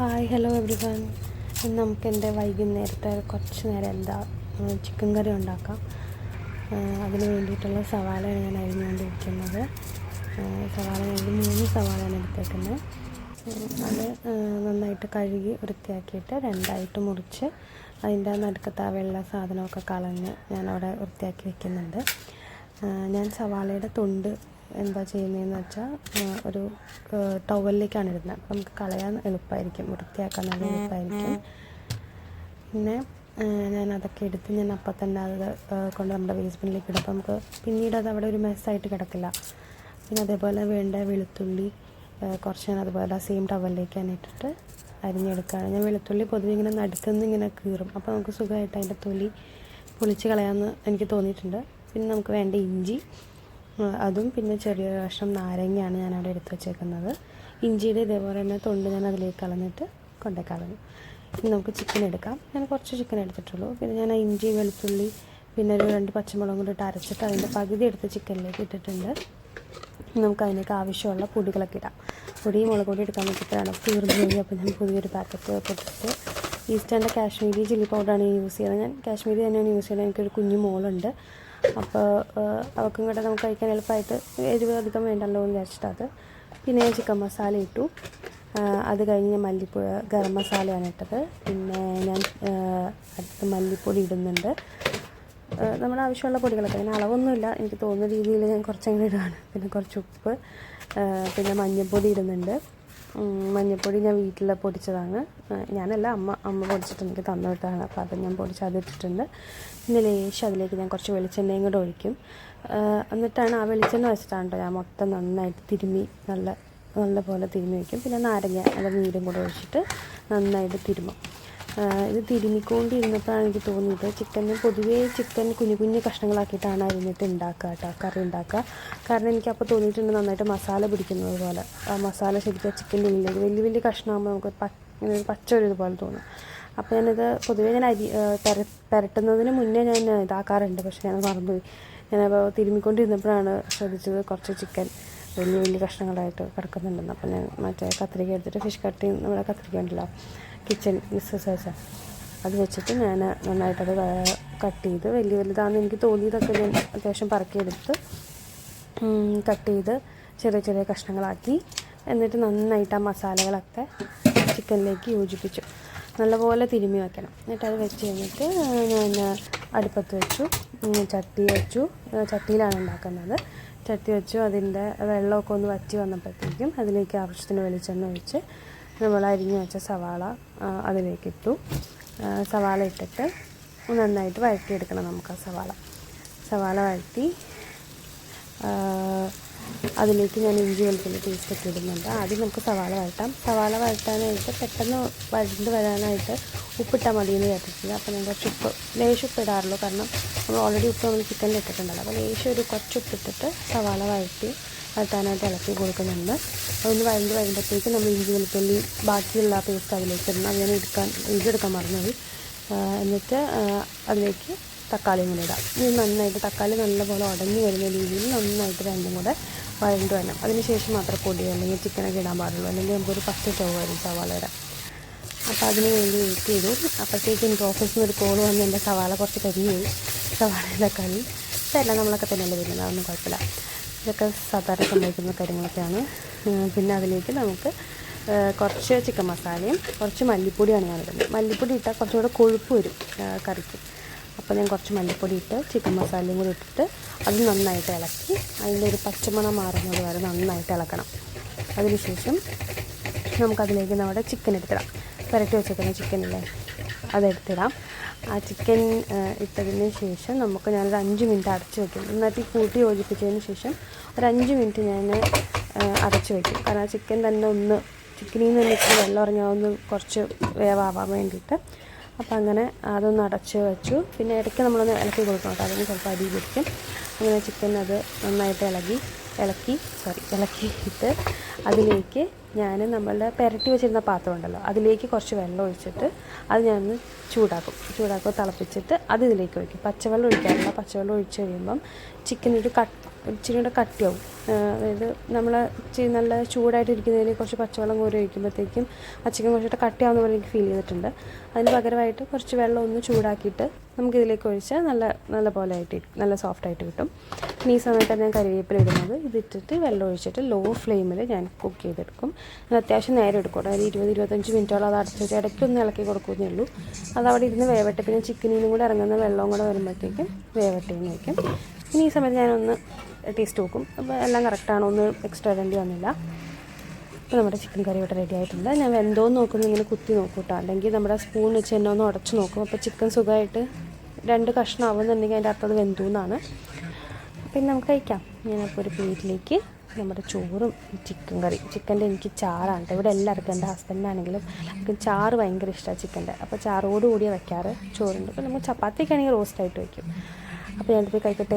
Hi hello every one. ഇന്ന് നമുക്ക് എൻ്റെ വൈകുന്നേരത്തെ കുറച്ച് നേരം ചിക്കൻ കറി ഉണ്ടാക്കാം. അതിന് വേണ്ടിയിട്ടുള്ള സവാളയാണ് ഞാൻ അരിഞ്ഞുകൊണ്ടിരിക്കുന്നത്. സവാള ഞാൻ 3 സവാളയാണ് എടുത്തേക്കുന്നത്. അത് നന്നായിട്ട് കഴുകി വൃത്തിയാക്കിയിട്ട് 2ആയിട്ട് മുറിച്ച് അതിൻ്റെ നടുക്കത്തെ ആ വെള്ള സാധനമൊക്കെ കളഞ്ഞ് ഞാനവിടെ വൃത്തിയാക്കി വെക്കുന്നുണ്ട്. ഞാൻ സവാളയുടെ തൊണ്ട് എന്താ ചെയ്യുന്നതെന്ന് വെച്ചാൽ ഒരു ടവലിലേക്കാണ് ഇടുന്നത്. അപ്പം നമുക്ക് കളയാൻ എളുപ്പമായിരിക്കും, വൃത്തിയാക്കാൻ നല്ല എളുപ്പമായിരിക്കും. പിന്നെ ഞാൻ അതൊക്കെ എടുത്ത് ഞാൻ അപ്പം തന്നെ അത് കൊണ്ട് നമ്മുടെ വേസ്റ്റ് ബിന്നിലേക്ക് ഇടും. അപ്പം നമുക്ക് പിന്നീട് അത് അവിടെ ഒരു മെസ്സായിട്ട് കിടക്കില്ല. പിന്നെ അതേപോലെ വേണ്ട വെളുത്തുള്ളി കുറച്ച് ഞാൻ അതുപോലെ സെയിം ടവലിലേക്ക് തന്നെ ഇട്ടിട്ട് അരിഞ്ഞെടുക്കുകയാണ്. ഞാൻ വെളുത്തുള്ളി പൊതുവെ ഇങ്ങനെ നടുക്കുന്ന് ഇങ്ങനെ കീറും, അപ്പോൾ നമുക്ക് സുഖമായിട്ട് അതിൻ്റെ തൊലി പൊളിച്ച് കളയാമെന്ന് എനിക്ക് തോന്നിയിട്ടുണ്ട്. പിന്നെ നമുക്ക് വേണ്ട ഇഞ്ചി, അതും പിന്നെ ചെറിയ കഷ്ണം നാരങ്ങയാണ് ഞാനവിടെ എടുത്ത് വെച്ചേക്കുന്നത്. ഇഞ്ചിയുടെ ഇതേപോലെ തന്നെ തൊണ്ട് ഞാൻ അതിലേക്ക് കളഞ്ഞിട്ട് കൊണ്ടേക്കളഞ്ഞു. ഇനി നമുക്ക് ചിക്കൻ എടുക്കാം. ഞാൻ കുറച്ച് ചിക്കൻ എടുത്തിട്ടുള്ളൂ. പിന്നെ ഞാൻ ഇഞ്ചി, വെളുത്തുള്ളി, പിന്നെ ഒരു 2 പച്ചമുളകും കൂടി ഇട്ട് അരച്ചിട്ട് അതിൻ്റെ പകുതി എടുത്ത് ചിക്കനിലേക്ക് ഇട്ടിട്ടുണ്ട്. നമുക്ക് അതിലേക്ക് ആവശ്യമുള്ള പൊടികളൊക്കെ ഇടാം. പൊടി മുളക് പൊടി എടുക്കാൻ വേണ്ടിയിട്ടാണ് തീർന്നു കഴിഞ്ഞു. അപ്പോൾ ഞാൻ പുതിയൊരു പാക്കറ്റ് പൊട്ടിച്ചിട്ട് ഈസ്റ്റേണിൻ്റെ കാശ്മീരി ചില്ലി പൗഡറാണ് യൂസ് ചെയ്യുന്നത്. ഞാൻ കാശ്മീരി തന്നെയാണ് യൂസ് ചെയ്യുന്നത്. എനിക്കൊരു കുഞ്ഞു മോളുണ്ട്, അപ്പോൾ അവൾക്കും കൂടെ നമുക്ക് കഴിക്കാൻ എളുപ്പമായിട്ട് എരിവ് അധികം വേണ്ടല്ലോ എന്ന് വിചാരിച്ചിട്ട് അത്. പിന്നെ ഞാൻ ചിക്കൻ മസാല ഇട്ടു. അത് കഴിഞ്ഞ് ഞാൻ ഗരം മസാലയാണ് ഇട്ടത്. പിന്നെ ഞാൻ അടുത്ത് മല്ലിപ്പൊടി ഇടുന്നുണ്ട്. നമ്മുടെ ആവശ്യമുള്ള പൊടികളൊക്കെ, അങ്ങനെ അളവൊന്നുമില്ല, എനിക്ക് തോന്നുന്ന രീതിയിൽ ഞാൻ കുറച്ചങ്ങനെ ഇടുകയാണ്. പിന്നെ കുറച്ച് ഉപ്പ്, പിന്നെ മഞ്ഞൾപ്പൊടി ഇടുന്നുണ്ട്. മഞ്ഞൾപ്പൊടി ഞാൻ വീട്ടിൽ പൊടിച്ചതാണ്, ഞാനല്ല, അമ്മ പൊടിച്ചിട്ട് എനിക്ക് തന്നു വിട്ടതാണ്. അപ്പോൾ അത് ഞാൻ അതിട്ടിട്ടുണ്ട്. പിന്നെ ലേശം അതിലേക്ക് ഞാൻ കുറച്ച് വെളിച്ചെണ്ണയും കൂടെ ഒഴിക്കും. എന്നിട്ടാണ് ആ വെളിച്ചെണ്ണ വെച്ചിട്ടാണ് ഞാൻ മൊത്തം നന്നായിട്ട് തിരുമ്മി നല്ല പോലെ തിരുമ്മി വയ്ക്കും. പിന്നെ നാരങ്ങ അതിൻ്റെ നീരും കൂടെ ഒഴിച്ചിട്ട് നന്നായിട്ട് തിരുമ്മും. ഇത് തിരുമ്മിക്കൊണ്ടിരുന്നപ്പോഴാണ് എനിക്ക് തോന്നിയത് പൊതുവേ ചിക്കൻ കുഞ്ഞു കുഞ്ഞു കഷ്ണങ്ങളാക്കിയിട്ടാണ് അരിഞ്ഞിട്ട് കറി ഉണ്ടാക്കുക. കാരണം എനിക്കപ്പോൾ തോന്നിയിട്ടുണ്ട് നന്നായിട്ട് മസാല പിടിക്കുന്നത് പോലെ. ആ മസാല ശരിക്കും ചിക്കൻ്റെ ഉള്ളിലേക്ക് വലിയ വലിയ കഷ്ണമാകുമ്പോൾ നമുക്ക് പച്ച ഒരു ഇതുപോലെ തോന്നും. അപ്പോൾ ഞാനിത് പൊതുവേ ഞാൻ പുരട്ടുന്നതിന് മുന്നേ ഞാൻ ഇതാക്കാറുണ്ട്, പക്ഷേ ഞാൻ മറന്നുപോയി. ഞാനപ്പോൾ തിരുമ്മിക്കൊണ്ടിരുന്നപ്പോഴാണ് ശ്രദ്ധിച്ചത് കുറച്ച് ചിക്കൻ വലിയ വലിയ കഷ്ണങ്ങളായിട്ട് കിടക്കുന്നുണ്ടെന്ന്. അപ്പോൾ ഞാൻ മറ്റേ കത്രിക എടുത്തിട്ട് ഫിഷ് കട്ടിങ് നമ്മുടെ കത്രിക ഉണ്ടല്ലോ, കിച്ചൺ എക്സസൈസ്, അത് വെച്ചിട്ട് ഞാൻ നന്നായിട്ടത് കട്ട് ചെയ്ത് വലിയ വലുതാണെന്ന് എനിക്ക് തോന്നിയതൊക്കെ ഞാൻ അത്യാവശ്യം പറക്കിയെടുത്ത് കട്ട് ചെയ്ത് ചെറിയ ചെറിയ കഷ്ണങ്ങളാക്കി. എന്നിട്ട് നന്നായിട്ട് ആ മസാലകളൊക്കെ ചിക്കനിലേക്ക് യോജിപ്പിച്ചു. നല്ലപോലെ തിരുമ്മി വയ്ക്കണം. എന്നിട്ട് അത് വെച്ച് കഴിഞ്ഞിട്ട് ഞാൻ അടുപ്പത്ത് വെച്ചു, ചട്ടിയിലാണ് ഉണ്ടാക്കുന്നത്. ചട്ടി വെച്ചു. അതിൻ്റെ വെള്ളമൊക്കെ ഒന്ന് വറ്റി വന്നപ്പോഴത്തേക്കും അതിലേക്ക് ആവശ്യത്തിന് വെളിച്ചെണ്ണ ഒഴിച്ച് നമ്മൾ അരിഞ്ഞു വെച്ച സവാള അതിലേക്കിട്ടു. സവാള ഇട്ടിട്ട് നന്നായിട്ട് വഴറ്റിയെടുക്കണം. നമുക്ക് ആ സവാള വഴറ്റി അതിലേക്ക് ഞാൻ ഇഞ്ചി വെളുത്തുള്ളി പേസ്റ്റൊക്കെ ഇടുന്നുണ്ട്. ആദ്യം നമുക്ക് സവാള വഴറ്റാനായിട്ട് പെട്ടെന്ന് വഴണ്ട് വരാനായിട്ട് ഉപ്പിട്ടാൽ മതി എന്ന് വിചാരിച്ചിട്ടില്ല. അപ്പോൾ ഞാൻ കുറച്ച് ലേശം ഉപ്പ് ഇടാറുള്ളൂ, കാരണം നമ്മൾ ഓൾറെഡി ഉപ്പ് നമ്മൾ ചിക്കനിൽ ഇട്ടിട്ടുണ്ടല്ലോ. അപ്പോൾ ലേശം കുറച്ച് ഉപ്പിട്ടിട്ട് സവാള വഴറ്റാനായിട്ട് ഇളക്കി കൊടുക്കുന്നുണ്ട്. അതൊന്ന് വരുമ്പോഴത്തേക്ക് നമ്മൾ ഇഞ്ചി വെളുത്തുള്ളി ബാക്കിയുള്ള പേസ്റ്റ് അതിലേക്ക് ഇടണം. അത് ഞാൻ ഇതെടുക്കാൻ മറന്നുപോയി. എന്നിട്ട് അതിലേക്ക് തക്കാളിയും കൂടെ ഇടാം. ഇത് നന്നായിട്ട് തക്കാളി നല്ലപോലെ ഉടഞ്ഞു വരുന്ന രീതിയിൽ നന്നായിട്ട് രണ്ടും കൂടെ വഴണ്ട് വരണം. അതിനുശേഷം മാത്രം പൊടിയോ അല്ലെങ്കിൽ ചിക്കനൊക്കെ ഇടാൻ പാടുള്ളൂ, അല്ലെങ്കിൽ നമുക്കൊരു പച്ച ചുവ വരും സവാളയുടെ. അപ്പോൾ അതിന് വേണ്ടി വെയിറ്റ് ചെയ്തു. അപ്പോഴത്തേക്ക് എനിക്ക് ഓഫീസിൽ നിന്ന് ഒരു കോൾ വന്ന് എൻ്റെ സവാള കുറച്ച് കരിഞ്ഞു പോയി. സവാളയുടെ കളി ഇതെല്ലാം നമ്മളൊക്കെ തന്നെയല്ലേ വരുന്നത്, അതൊന്നും കുഴപ്പമില്ല. ഇതൊക്കെ സാധാരണ സംഭവിക്കുന്ന കാര്യങ്ങളൊക്കെയാണ്. പിന്നെ അതിലേക്ക് നമുക്ക് കുറച്ച് ചിക്കൻ മസാലയും കുറച്ച് മല്ലിപ്പൊടിയാണ് ഞാനിടുന്നത്. മല്ലിപ്പൊടി ഇട്ടാൽ കുറച്ചുകൂടെ കൊഴുപ്പ് വരും കറിക്ക്. അപ്പോൾ ഞാൻ കുറച്ച് മല്ലിപ്പൊടി ഇട്ട് ചിക്കൻ മസാലയും കൂടി ഇട്ടിട്ട് അത് നന്നായിട്ട് ഇളക്കി അതിൻ്റെ ഒരു പച്ചമണം മാറുന്നത് വരെ നന്നായിട്ട് ഇളക്കണം. അതിനുശേഷം നമുക്കതിലേക്ക് നമ്മുടെ ചിക്കൻ എടുത്തിടാം. പുരട്ടി വെച്ചേക്കുന്ന ചിക്കനില്ലേ, അതെടുത്തിടാം. ആ ചിക്കൻ ഇട്ടതിന് ശേഷം ഞാനൊരു 5 മിനിറ്റ് അടച്ച് വയ്ക്കും. നന്നായിട്ട് കൂട്ടി യോജിപ്പിച്ചതിന് ശേഷം ഒരു 5 മിനിറ്റ് ഞാൻ അടച്ച് വയ്ക്കും. കാരണം ആ ചിക്കൻ തന്നെ ചിക്കനിൽ നിന്ന് തന്നെ ഇച്ചിരി വെള്ളം ഇറങ്ങാവുന്ന കുറച്ച് വേവാൻ വേണ്ടിയിട്ട്. അപ്പോൾ അങ്ങനെ അതൊന്ന് അടച്ച് വെച്ചു. പിന്നെ ഇടയ്ക്ക് നമ്മളൊന്ന് ഇളക്കി കൊടുക്കണം കേട്ടോ, അതിന് ചിലപ്പോൾ അടി പിടിക്കും. അങ്ങനെ ചിക്കൻ അത് നന്നായിട്ട് ഇളക്കിയിട്ട് അതിലേക്ക് ഞാൻ നമ്മളുടെ പുരട്ടി വെച്ചിരുന്ന പാത്രം ഉണ്ടല്ലോ, അതിലേക്ക് കുറച്ച് വെള്ളം ഒഴിച്ചിട്ട് അത് ഞാനൊന്ന് ചൂടാക്കും. തിളപ്പിച്ചിട്ട് അത് ഇതിലേക്ക് ഒഴിക്കും. പച്ചവെള്ളം ഒഴിക്കാറില്ല. പച്ചവെള്ളം ഒഴിച്ച് കഴിയുമ്പം ചിക്കനൊരു ഇച്ചിരി കൂടെ കട്ടിയാവും. അതായത് നമ്മൾ ഇച്ചിരി നല്ല ചൂടായിട്ടിരിക്കുന്നതിൽ കുറച്ച് പച്ചവെള്ളം കോരി ഒഴിക്കുമ്പോഴത്തേക്കും ആ ചിക്കൻ കുറച്ചിട്ട് കട്ടിയാവുന്ന പോലെ എനിക്ക് ഫീൽ ചെയ്തിട്ടുണ്ട്. അതിന് പകരമായിട്ട് കുറച്ച് വെള്ളം ഒന്ന് ചൂടാക്കിയിട്ട് നമുക്കിതിലേക്ക് ഒഴിച്ചാൽ നല്ല പോലെ നല്ല സോഫ്റ്റായിട്ട് കിട്ടും. ഇനി ഈ സമയത്താണ് ഞാൻ കരിവേപ്പില ഇടുന്നത്. ഇതിട്ടിട്ട് വെള്ളം ഒഴിച്ചിട്ട് ലോ ഫ്ലെയിമിൽ ഞാൻ കുക്ക് ചെയ്തെടുക്കും. അത് അത്യാവശ്യം നേരം എടുക്കും. അതായത് 20-25 മിനിറ്റോളം അത് അടച്ചിട്ട് ഇടയ്ക്കൊന്ന് ഇളക്കി കൊടുക്കുന്നേ ഉള്ളൂ. അതവിടെ ഇരുന്ന് വേവട്ടെ. പിന്നെ ചിക്കനിൽ നിന്നും കൂടെ ഇറങ്ങുന്ന വെള്ളവും കൂടെ വരുമ്പോഴത്തേക്കും വേവട്ടെ എന്ന് വയ്ക്കും. ഇനി ഈ സമയത്ത് ഞാനൊന്ന് ടേസ്റ്റ് നോക്കും. അപ്പോൾ എല്ലാം കറക്റ്റാണോ, ഒന്ന് എക്സ്ട്രാ ഇടേണ്ടി വന്നില്ല. അപ്പോൾ നമ്മുടെ ചിക്കൻ കറി ഇവിടെ റെഡി ആയിട്ടുണ്ട്. ഞാൻ വെന്തോന്ന് നോക്കുന്നത് ഇങ്ങനെ കുത്തി നോക്കും കേട്ടോ, അല്ലെങ്കിൽ നമ്മുടെ സ്പൂൺ വെച്ച് തന്നെ ഒന്ന് ഉടച്ച് നോക്കും. അപ്പോൾ ചിക്കൻ സുഖമായിട്ട് 2 കഷ്ണം ആവുന്നുണ്ടെങ്കിൽ അതിൻ്റെ അർത്ഥം അത് വെന്തു എന്നാണ്. പിന്നെ നമുക്ക് കഴിക്കാം. ഞാനപ്പോൾ ഒരു പ്ലേറ്റിലേക്ക് നമ്മുടെ ചോറും ചിക്കൻ കറി. ചിക്കൻ്റെ എനിക്ക് ചാറാണ് കേട്ടോ. ഇവിടെ എല്ലാവർക്കും, എൻ്റെ ഹസ്ബൻഡിനാണെങ്കിലും എനിക്ക് ചാറ് ഭയങ്കര ഇഷ്ടമാണ് ചിക്കൻ്റെ. അപ്പോൾ ചാറോട് കൂടിയാണ് വയ്ക്കാറ് ചോറുണ്ട്. അപ്പോൾ നമ്മൾ ചപ്പാത്തിക്കാണെങ്കിൽ റോസ്റ്റായിട്ട് വയ്ക്കും. അപ്പോൾ ഞാനിപ്പോൾ കഴിക്കട്ടെ.